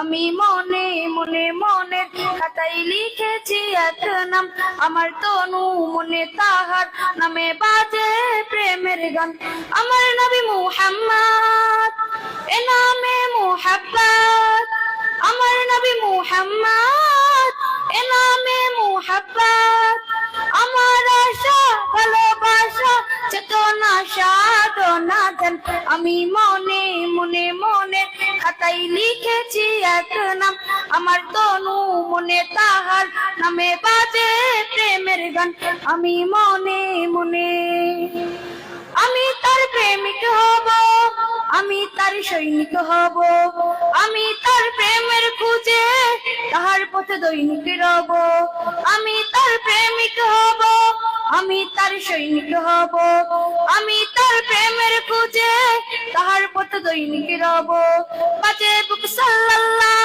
আমি মনে মনে মনের খাতায় লিখেছি এক নাম, আমার তনু মনে তাহার নামে বাজে প্রেমের গান। আমার নবী মুহাম্মদ এ নামে মুহাব্বত, আমার নবী মুহাম্মদ এ নামে মুহাব্বত। আমার আশা ভালোবাসা চেতনা সাধনা ধ্যান, আমি মনে মনে মনের খাতায় লিখেছি এক নাম, আমার তনু মনে তাহার নামে বাজে প্রেমের গান। আমি মনে মনে আমি তার প্রেমিক হব, আমি তার সৈনিক হব, আমি তার প্রেমের খুঁজে তাহার পথে দৈনিক রব। আমি তার প্রেমিক হব, আমি তার সৈনিক হব, আমি তার প্রেমের খুঁজে তাহার পথে দৈনিক রব। বাজে বুক সাল্লাল্লাহ,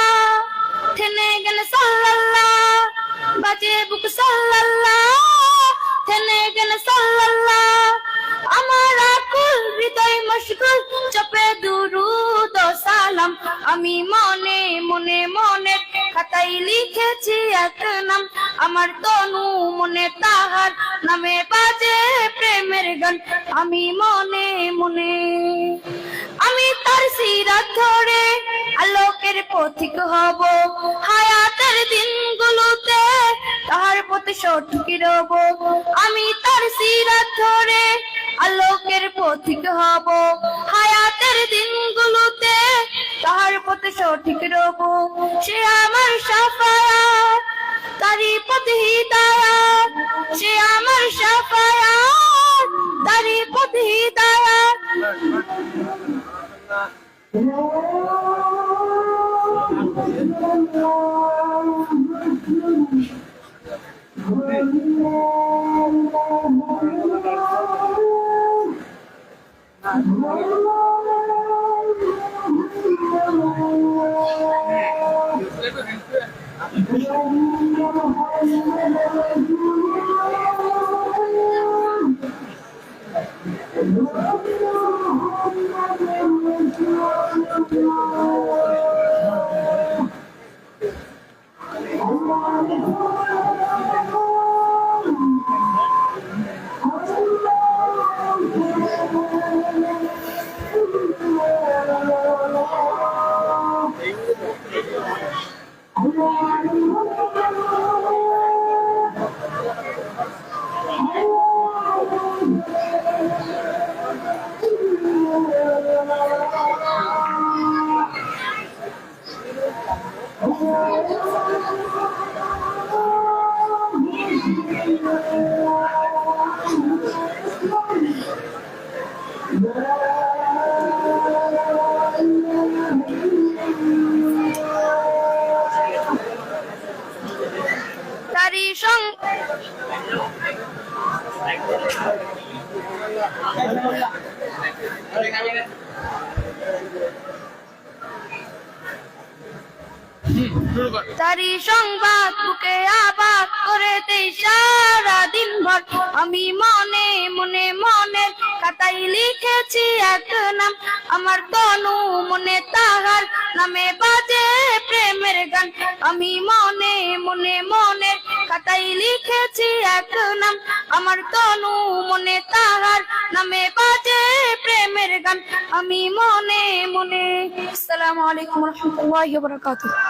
থেমে গেলে সাল্লাল্লাহ, বাজে বুক সাল্লাল্লাহ, থেমে গেলে সাল্লাল্লাহ। আমার আকুল হৃদয় মশগুল চপে দুরুদ ও সালাম, আমি মনে মনে মনের খাতায় লিখেছি এক নাম, আমার তনু মনে তাহার নামে বাজে প্রেমের গান। আমি মনে মনে আমি তার সিরাত ধরে আলোকের পথিক হব, হায়াতের দিনগুলোতে তাহার পথে সঠিক রব। আমি তার সিরাত ধরে আলোকের পথিক হব, হায়াতের দিনগুলোতে তাহার পথে সঠিক রব। সে আমার শাফায়াত, তারি পথে হিদায়াত, সে আমার শাফায়াত, তারি পথে হিদায়াত। তারি সং তারি সংবাদ বুকে আবাদ করে দেই সারা দিন ভর, আমি মনে মনে মনের খাতায় লিখেছি এক নাম, আমার তনু মনে তাহার নামে বাজে প্রেমের গান। আমি মনে মনে মনের খাতায় লিখেছি এক নাম, আমার তনু মনে তাহার নামে বাজে প্রেমের গান। আমি মনে মনে। আসসালামু আলাইকুম ওয়া রাহমাতুল্লাহি ওয়া বারাকাতুহু।